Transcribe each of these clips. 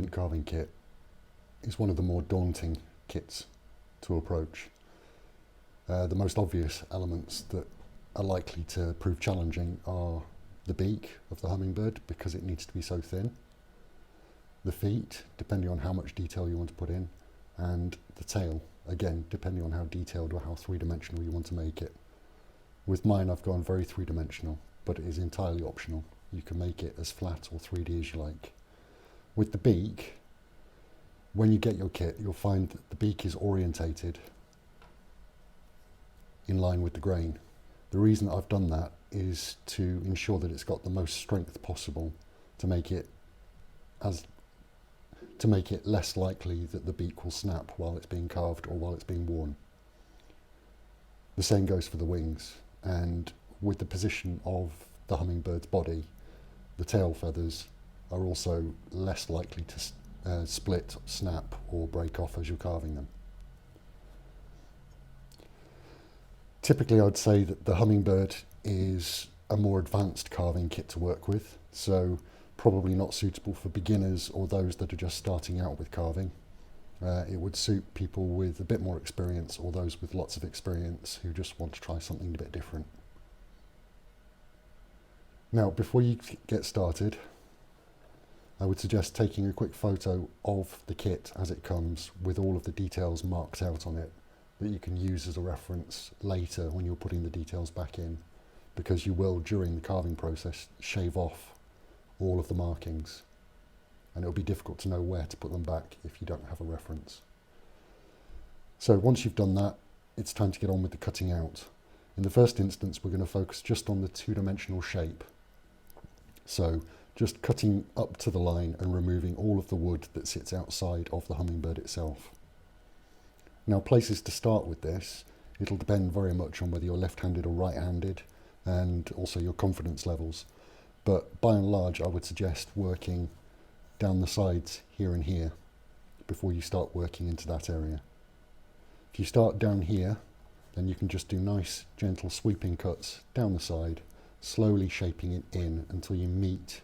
Pendant carving kit is one of the more daunting kits to approach. The most obvious elements that are likely to prove challenging are the beak of the hummingbird, because it needs to be so thin, the feet, depending on how much detail you want to put in, and the tail, again, depending on how detailed or how three-dimensional you want to make it. With mine, I've gone very three-dimensional, but it is entirely optional. You can make it as flat or 3D as you like. With the beak, when you get your kit, you'll find that the beak is orientated in line with the grain. The reason that I've done that is to ensure that it's got the most strength possible to make it less likely that the beak will snap while it's being carved or while it's being worn. The same goes for the wings, and with the position of the hummingbird's body, the tail feathers are also less likely to split, snap or break off as you're carving them. Typically, I'd say that the hummingbird is a more advanced carving kit to work with, so probably not suitable for beginners or those that are just starting out with carving. It would suit people with a bit more experience or those with lots of experience who just want to try something a bit different. Now, before you get started, I would suggest taking a quick photo of the kit as it comes with all of the details marked out on it that you can use as a reference later when you're putting the details back in, because you will, during the carving process, shave off all of the markings, and it'll be difficult to know where to put them back if you don't have a reference. So once you've done that, it's time to get on with the cutting out. In the first instance, we're going to focus just on the two-dimensional shape. So just cutting up to the line and removing all of the wood that sits outside of the hummingbird itself. Now, places to start with this, it'll depend very much on whether you're left-handed or right-handed, and also your confidence levels. But by and large, I would suggest working down the sides here and here before you start working into that area. If you start down here, then you can just do nice, gentle sweeping cuts down the side, slowly shaping it in until you meet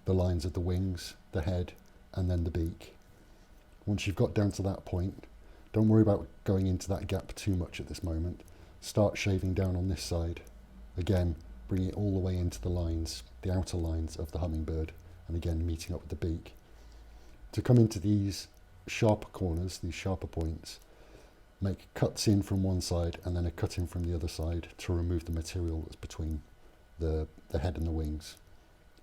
the lines of the wings, the head, and then the beak. Once you've got down to that point, don't worry about going into that gap too much at this moment. Start shaving down on this side. Again, bring it all the way into the lines, the outer lines of the hummingbird, and again meeting up with the beak. To come into these sharper corners, these sharper points, make cuts in from one side and then a cut in from the other side to remove the material that's between the head and the wings.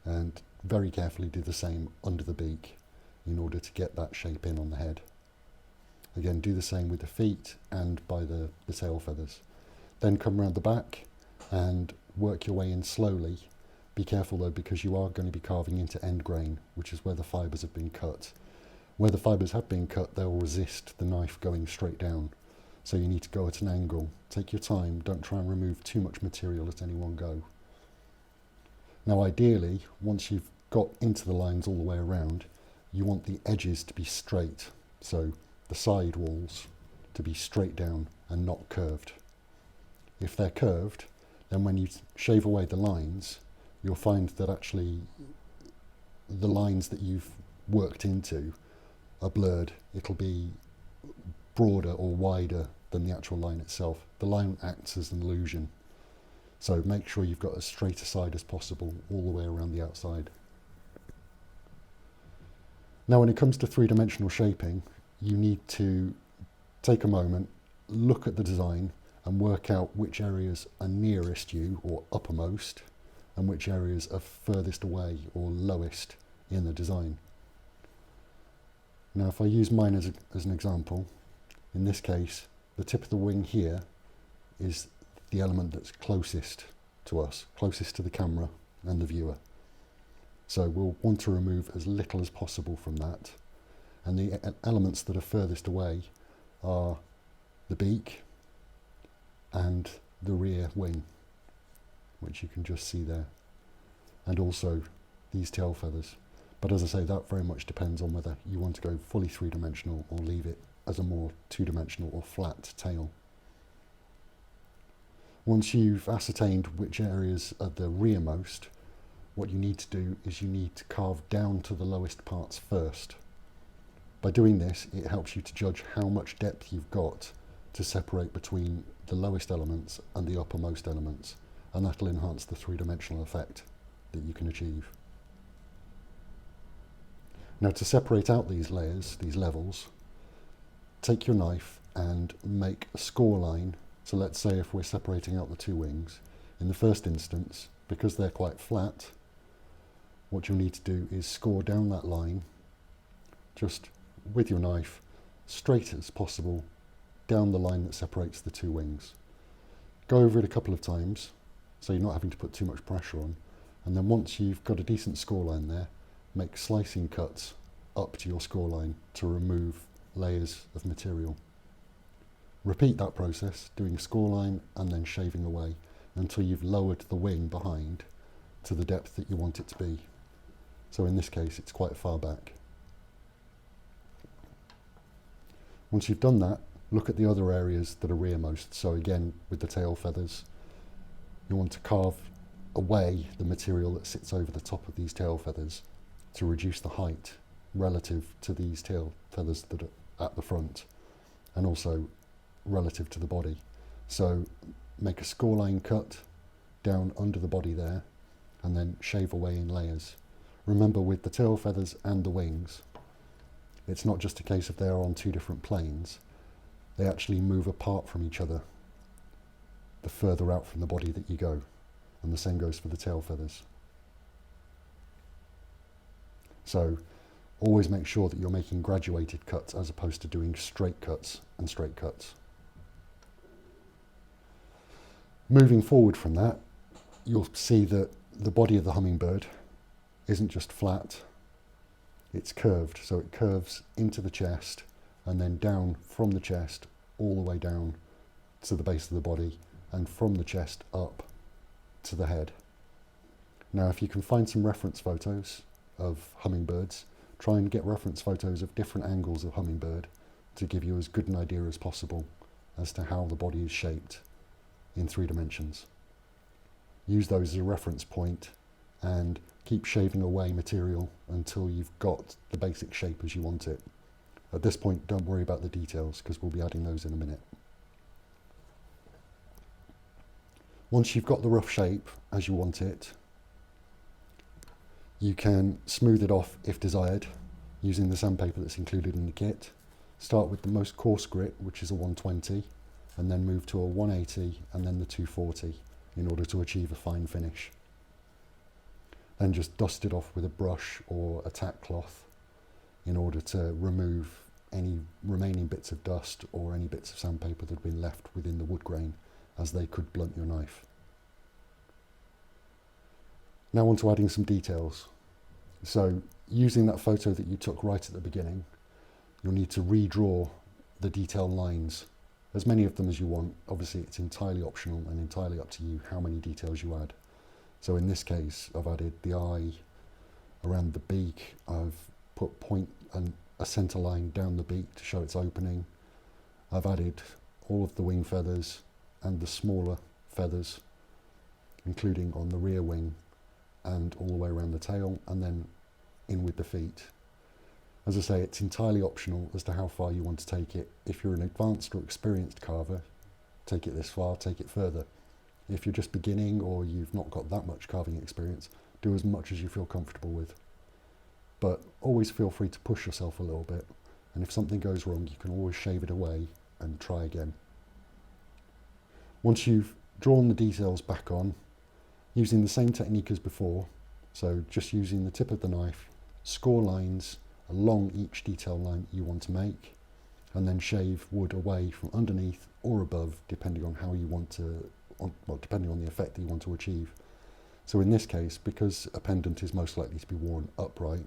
And very carefully do the same under the beak in order to get that shape in on the head. Again, do the same with the feet and by the tail feathers. Then come around the back and work your way in slowly. Be careful though, because you are going to be carving into end grain, which is where the fibres have been cut. Where the fibres have been cut, they'll resist the knife going straight down. So you need to go at an angle. Take your time, don't try and remove too much material at any one go. Now ideally, once you've got into the lines all the way around, you want the edges to be straight. So the side walls to be straight down and not curved. If they're curved, then when you shave away the lines, you'll find that actually the lines that you've worked into are blurred. It'll be broader or wider than the actual line itself. The line acts as an illusion. So make sure you've got as straight a side as possible all the way around the outside. Now, when it comes to three-dimensional shaping, you need to take a moment, look at the design and work out which areas are nearest you or uppermost and which areas are furthest away or lowest in the design. Now, if I use mine as an example, in this case, the tip of the wing here is the element that's closest to us, closest to the camera and the viewer. So we'll want to remove as little as possible from that. And the elements that are furthest away are the beak and the rear wing, which you can just see there, and also these tail feathers. But as I say, that very much depends on whether you want to go fully three-dimensional or leave it as a more two-dimensional or flat tail. Once you've ascertained which areas are the rearmost, what you need to do is you need to carve down to the lowest parts first. By doing this, it helps you to judge how much depth you've got to separate between the lowest elements and the uppermost elements, and that'll enhance the three-dimensional effect that you can achieve. Now, to separate out these layers, these levels, take your knife and make a score line. So let's say if we're separating out the two wings, in the first instance, because they're quite flat, what you'll need to do is score down that line, just with your knife, straight as possible, down the line that separates the two wings. Go over it a couple of times, so you're not having to put too much pressure on, and then once you've got a decent score line there, make slicing cuts up to your score line to remove layers of material. Repeat that process, doing a score line and then shaving away until you've lowered the wing behind to the depth that you want it to be. So in this case, it's quite far back. Once you've done that, look at the other areas that are rearmost. So again, with the tail feathers, you want to carve away the material that sits over the top of these tail feathers to reduce the height relative to these tail feathers that are at the front, and also relative to the body. So make a score line cut down under the body there, and then shave away in layers. Remember, with the tail feathers and the wings, it's not just a case of they're on two different planes. They actually move apart from each other the further out from the body that you go, and the same goes for the tail feathers. So always make sure that you're making graduated cuts as opposed to doing straight cuts and straight cuts. Moving forward from that, you'll see that the body of the hummingbird isn't just flat, it's curved. So it curves into the chest and then down from the chest all the way down to the base of the body, and from the chest up to the head. Now, if you can find some reference photos of hummingbirds, try and get reference photos of different angles of hummingbird to give you as good an idea as possible as to how the body is shaped in 3 dimensions. Use those as a reference point and keep shaving away material until you've got the basic shape as you want it. At this point, don't worry about the details because we'll be adding those in a minute. Once you've got the rough shape as you want it, you can smooth it off if desired using the sandpaper that's included in the kit. Start with the most coarse grit, which is a 120, and then move to a 180 and then the 240 in order to achieve a fine finish. Then just dust it off with a brush or a tack cloth in order to remove any remaining bits of dust or any bits of sandpaper that have been left within the wood grain, as they could blunt your knife. Now on to adding some details. So using that photo that you took right at the beginning, you'll need to redraw the detail lines, as many of them as you want. Obviously it's entirely optional and entirely up to you how many details you add. So in this case, I've added the eye around the beak. I've put point and a centre line down the beak to show its opening. I've added all of the wing feathers and the smaller feathers, including on the rear wing and all the way around the tail, and then in with the feet. As I say, it's entirely optional as to how far you want to take it. If you're an advanced or experienced carver, take it this far, take it further. If you're just beginning or you've not got that much carving experience, do as much as you feel comfortable with. But always feel free to push yourself a little bit, and if something goes wrong, you can always shave it away and try again. Once you've drawn the details back on, using the same technique as before, so just using the tip of the knife, score lines along each detail line you want to make, and then shave wood away from underneath or above, depending on how you want to, depending on the effect that you want to achieve. So in this case, because a pendant is most likely to be worn upright,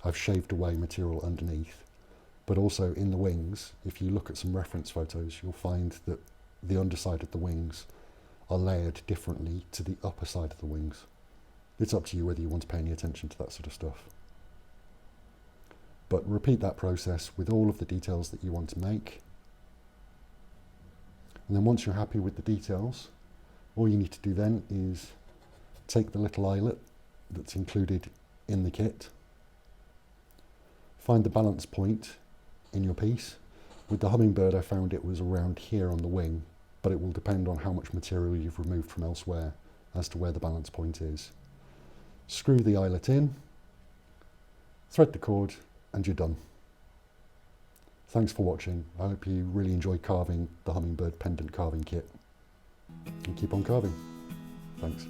I've shaved away material underneath. But also in the wings, if you look at some reference photos, you'll find that the underside of the wings are layered differently to the upper side of the wings. It's up to you whether you want to pay any attention to that sort of stuff. But repeat that process with all of the details that you want to make. And then once you're happy with the details, all you need to do then is take the little eyelet that's included in the kit, Find the balance point in your piece. With the hummingbird, I found it was around here on the wing, but it will depend on how much material you've removed from elsewhere as to where the balance point is. Screw the eyelet in, thread the cord, and you're done. Thanks for watching. I hope you really enjoy carving the Hummingbird Pendant carving kit. And keep on carving. Thanks.